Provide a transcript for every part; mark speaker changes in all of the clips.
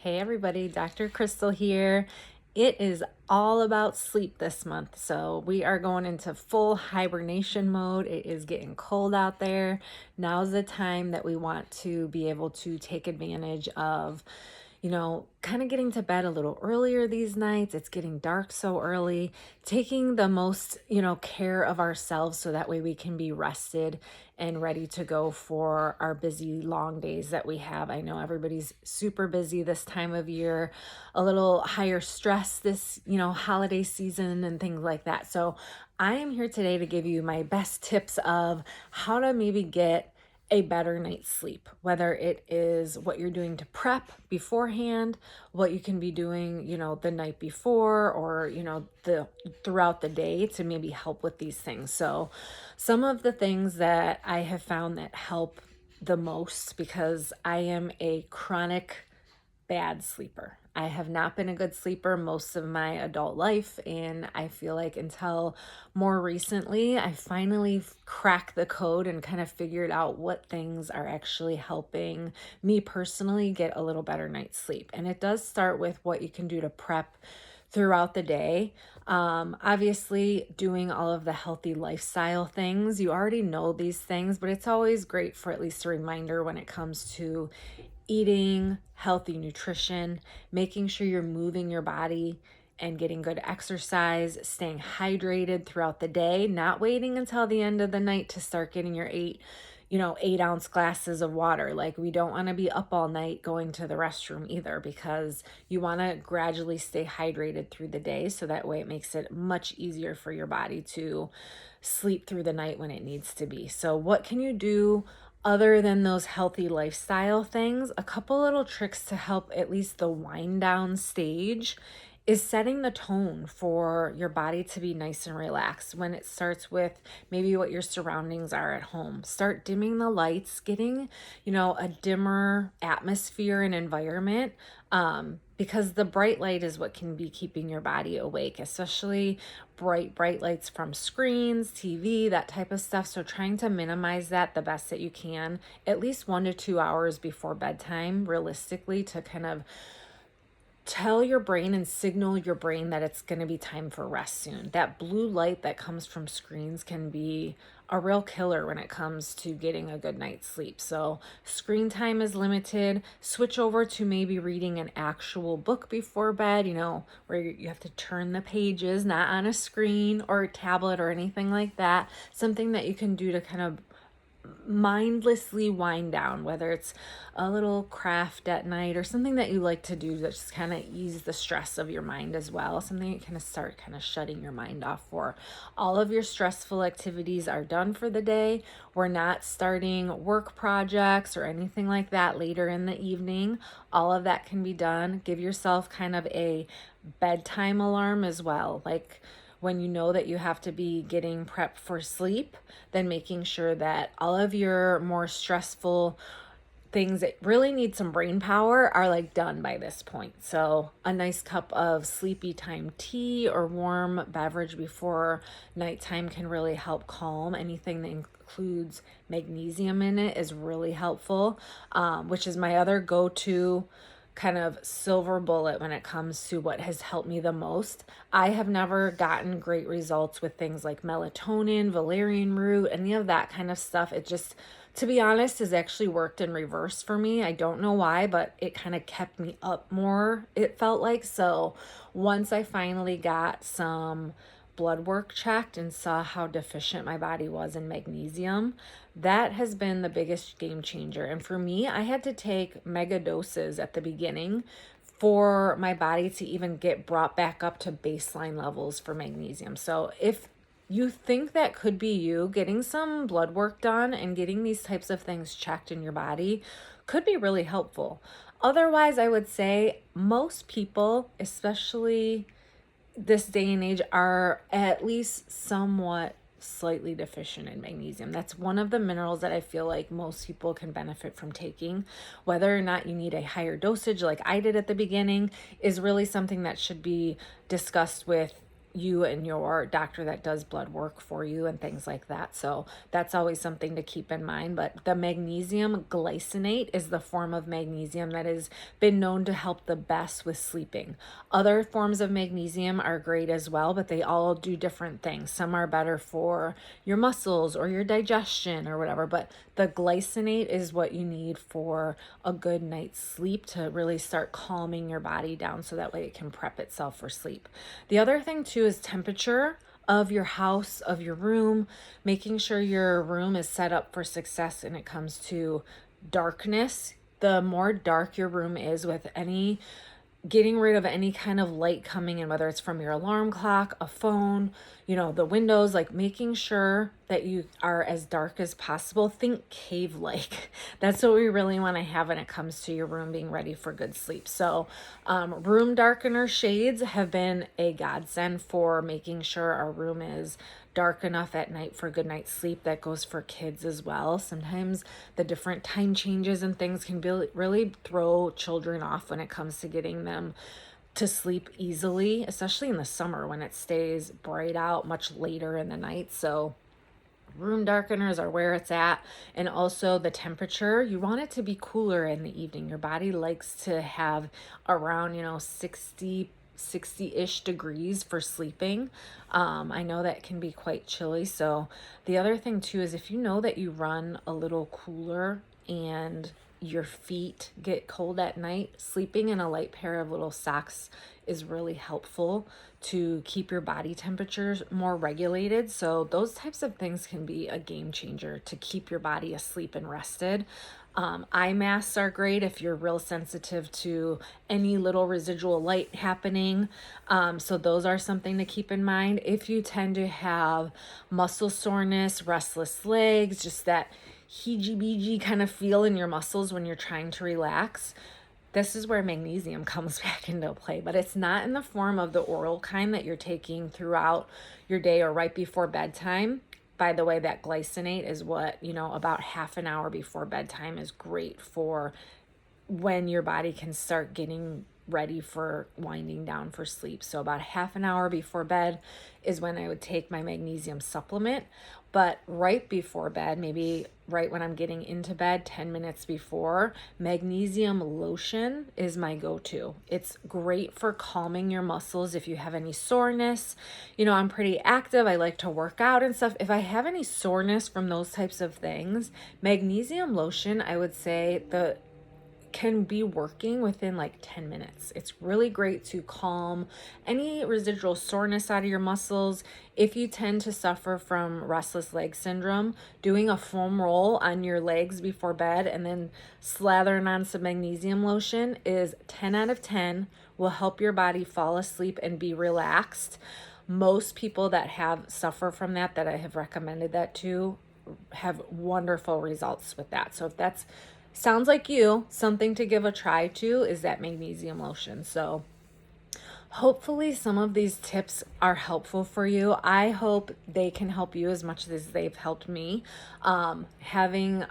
Speaker 1: Hey everybody, Dr. Krystal here. It is all about sleep this month. So we are going into full hibernation mode. It is getting cold out there. Now's the time that we want to be able to take advantage of kind of getting to bed a little earlier these nights. It's getting dark so early, taking the most, care of ourselves so that way we can be rested and ready to go for our busy long days that we have. I know everybody's super busy this time of year, a little higher stress this, holiday season and things like that. So I am here today to give you my best tips of how to maybe get a better night's sleep, whether it is what you're doing to prep beforehand, what you can be doing, the night before, or, the throughout the day to maybe help with these things. So some of the things that I have found that help the most, because I am a chronic bad sleeper. I have not been a good sleeper most of my adult life, and I feel like until more recently, I finally cracked the code and kind of figured out what things are actually helping me personally get a little better night's sleep. And it does start with what you can do to prep throughout the day. Obviously, doing all of the healthy lifestyle things. You already know these things, but it's always great for at least a reminder when it comes to eating healthy nutrition, making sure you're moving your body and getting good exercise, staying hydrated throughout the day, not waiting until the end of the night to start getting your 8-ounce glasses of water. Like, we don't want to be up all night going to the restroom either, because you want to gradually stay hydrated through the day. So that way it makes it much easier for your body to sleep through the night when it needs to be. So what can you do other than those healthy lifestyle things? A couple little tricks to help at least the wind down stage is setting the tone for your body to be nice and relaxed. When it starts with maybe what your surroundings are at home, start dimming the lights, getting, a dimmer atmosphere and environment. Because the bright light is what can be keeping your body awake, especially bright lights from screens, TV, that type of stuff. So trying to minimize that the best that you can, at least 1 to 2 hours before bedtime, realistically, to kind of tell your brain and signal your brain that it's going to be time for rest soon. That blue light that comes from screens can be a real killer when it comes to getting a good night's sleep. So screen time is limited. Switch over to maybe reading an actual book before bed, where you have to turn the pages, not on a screen or a tablet or anything like that. Something that you can do to kind of mindlessly wind down, whether it's a little craft at night or something that you like to do that just kind of ease the stress of your mind as well. Something you kind of start kind of shutting your mind off for. All of your stressful activities are done for the day. We're not starting work projects or anything like that later in the evening. All of that can be done. Give yourself kind of a bedtime alarm as well. Like, when you know that you have to be getting prepped for sleep, then making sure that all of your more stressful things that really need some brain power are like done by this point. So a nice cup of sleepy time tea or warm beverage before nighttime can really help calm. Anything that includes magnesium in it is really helpful, which is my other go-to kind of silver bullet when it comes to what has helped me the most. I have never gotten great results with things like melatonin, valerian root, any of that kind of stuff. It just, to be honest, has actually worked in reverse for me. I don't know why, but it kind of kept me up more, it felt like. So once I finally got some blood work checked and saw how deficient my body was in magnesium, that has been the biggest game changer. And for me, I had to take mega doses at the beginning for my body to even get brought back up to baseline levels for magnesium. So if you think that could be you, getting some blood work done and getting these types of things checked in your body could be really helpful. Otherwise, I would say most people, especially this day and age, are at least somewhat slightly deficient in magnesium. That's one of the minerals that I feel like most people can benefit from taking. Whether or not you need a higher dosage like I did at the beginning is really something that should be discussed with you and your doctor that does blood work for you and things like that. So that's always something to keep in mind. But the magnesium glycinate is the form of magnesium that has been known to help the best with sleeping. Other forms of magnesium are great as well, but they all do different things. Some are better for your muscles or your digestion or whatever, but the glycinate is what you need for a good night's sleep to really start calming your body down so that way it can prep itself for sleep. The other thing too is temperature of your house, of your room, making sure your room is set up for success when it comes to darkness. The more dark your room is, with any getting rid of any kind of light coming in, whether it's from your alarm clock, a phone, the windows, like making sure that you are as dark as possible. Think cave-like. That's what we really want to have when it comes to your room being ready for good sleep. So room darkener shades have been a godsend for making sure our room is dark enough at night for good night's sleep. That goes for kids as well. Sometimes the different time changes and things can really throw children off when it comes to getting them to sleep easily, especially in the summer when it stays bright out much later in the night. So room darkeners are where it's at. And also the temperature, you want it to be cooler in the evening. Your body likes to have around 60-ish degrees for sleeping. I know that can be quite chilly. So the other thing too is if you know that you run a little cooler and your feet get cold at night, sleeping in a light pair of little socks is really helpful to keep your body temperatures more regulated. So those types of things can be a game changer to keep your body asleep and rested. Eye masks are great if you're real sensitive to any little residual light happening. So those are something to keep in mind. If you tend to have muscle soreness, restless legs, just that heebie-jeebie kind of feel in your muscles when you're trying to relax, this is where magnesium comes back into play. But it's not in the form of the oral kind that you're taking throughout your day or right before bedtime. By the way, that glycinate is what, about half an hour before bedtime is great for when your body can start getting ready for winding down for sleep. So about half an hour before bed is when I would take my magnesium supplement. But right before bed, maybe right when I'm getting into bed, 10 minutes before, magnesium lotion is my go-to. It's great for calming your muscles if you have any soreness. I'm pretty active. I like to work out and stuff. If I have any soreness from those types of things, magnesium lotion, I would say can be working within like 10 minutes. It's really great to calm any residual soreness out of your muscles. If you tend to suffer from restless leg syndrome, doing a foam roll on your legs before bed and then slathering on some magnesium lotion is 10 out of 10, will help your body fall asleep and be relaxed. Most people that suffer from that I have recommended that to have wonderful results with that. So if that's sounds like something to give a try to is that magnesium lotion. So hopefully some of these tips are helpful for you. I hope they can help you as much as they've helped me. Having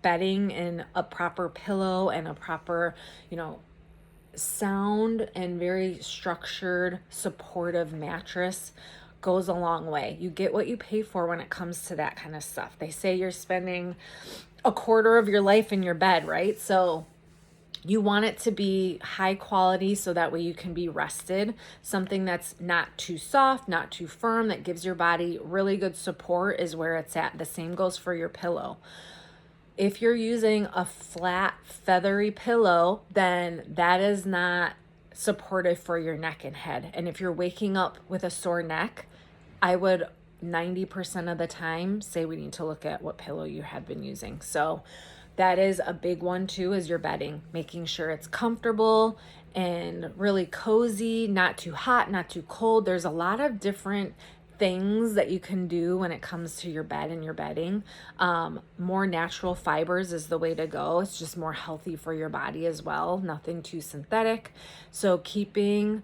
Speaker 1: bedding and a proper pillow and a proper, sound and very structured, supportive mattress goes a long way. You get what you pay for when it comes to that kind of stuff. They say you're spending a quarter of your life in your bed, right? So you want it to be high quality so that way you can be rested. Something that's not too soft, not too firm, that gives your body really good support is where it's at. The same goes for your pillow. If you're using a flat, feathery pillow, then that is not supportive for your neck and head. And if you're waking up with a sore neck, I would 90% of the time say we need to look at what pillow you have been using. So that is a big one too, is your bedding, making sure it's comfortable and really cozy, not too hot, not too cold. There's a lot of different things that you can do when it comes to your bed and your bedding. More natural fibers is the way to go. It's just more healthy for your body as well. Nothing too synthetic. So keeping,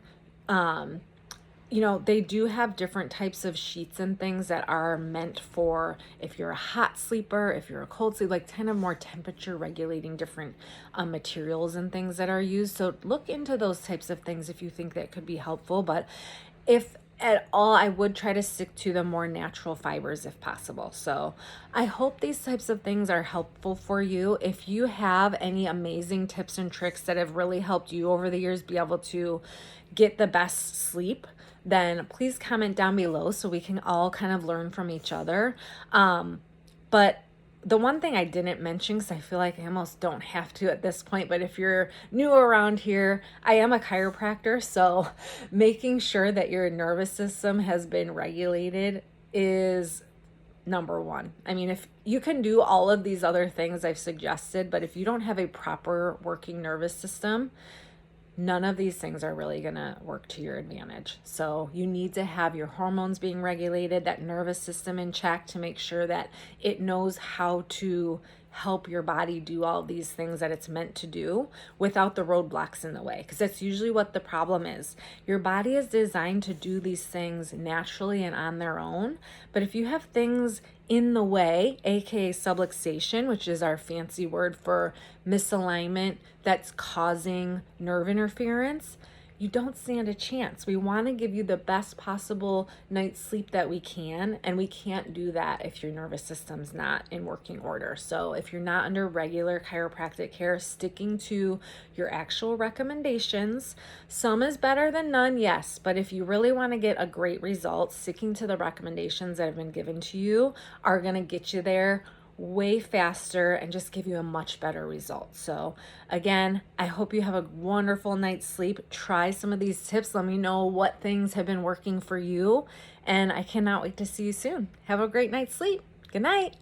Speaker 1: they do have different types of sheets and things that are meant for if you're a hot sleeper, if you're a cold sleeper, like kind of more temperature regulating different materials and things that are used. So look into those types of things if you think that could be helpful. But if at all, I would try to stick to the more natural fibers if possible. So I hope these types of things are helpful for you. If you have any amazing tips and tricks that have really helped you over the years be able to get the best sleep, then please comment down below so we can all kind of learn from each other. But the one thing I didn't mention, because I feel like I almost don't have to at this point, but if you're new around here, I am a chiropractor, so making sure that your nervous system has been regulated is number one. I mean, if you can do all of these other things I've suggested, but if you don't have a proper working nervous system, none of these things are really going to work to your advantage. So you need to have your hormones being regulated, that nervous system in check to make sure that it knows how to help your body do all these things that it's meant to do without the roadblocks in the way, because that's usually what the problem is. Your body is designed to do these things naturally and on their own, but if you have things in the way, aka subluxation, which is our fancy word for misalignment that's causing nerve interference, you don't stand a chance. We want to give you the best possible night's sleep that we can, and we can't do that if your nervous system's not in working order. So if you're not under regular chiropractic care, sticking to your actual recommendations, some is better than none, yes, but if you really want to get a great result, sticking to the recommendations that have been given to you are going to get you there way faster and just give you a much better result. So again, I hope you have a wonderful night's sleep. Try some of these tips. Let me know what things have been working for you, and I cannot wait to see you soon. Have a great night's sleep. Good night.